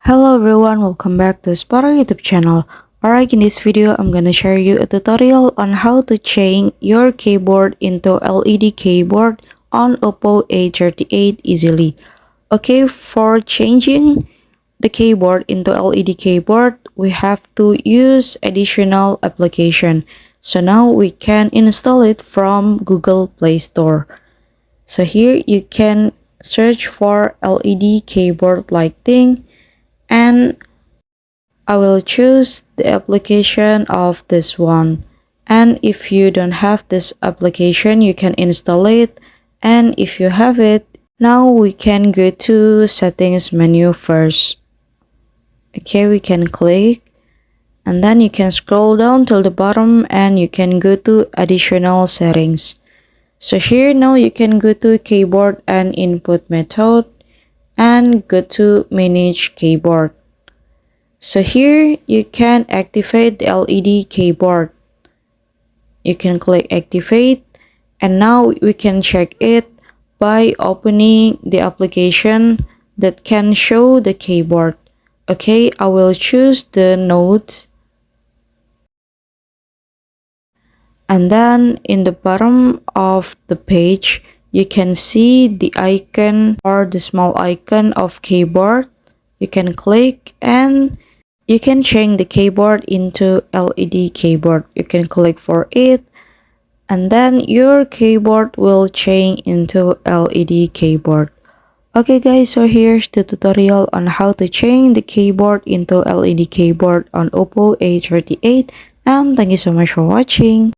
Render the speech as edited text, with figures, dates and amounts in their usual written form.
Hello everyone, welcome back to Sparo YouTube channel. Alright, in this video, I'm gonna share you a tutorial on how to change your keyboard into LED keyboard on Oppo A38 easily. Okay, for changing the keyboard into LED keyboard, we have to use additional application. So now we can install it from Google Play Store. So here you can search for LED keyboard lighting, and I will choose the application of this one. And if you don't have this application, you can install it. And if you have it, now we can go to settings menu first. Okay, we can click and then you can scroll down till the bottom and you can go to additional settings. So here now you can go to keyboard and input method and go to manage keyboard. So here you can activate the LED keyboard. You can click activate and now we can check it by opening the application that can show the keyboard. Okay, I will choose the notes. And then in the bottom of the page, you can see the icon or the small icon of keyboard. You can click and you can change the keyboard into LED keyboard. You can click for it and then your keyboard will change into LED keyboard. Okay guys, so here's the tutorial on how to change the keyboard into LED keyboard on Oppo A38, and thank you so much for watching.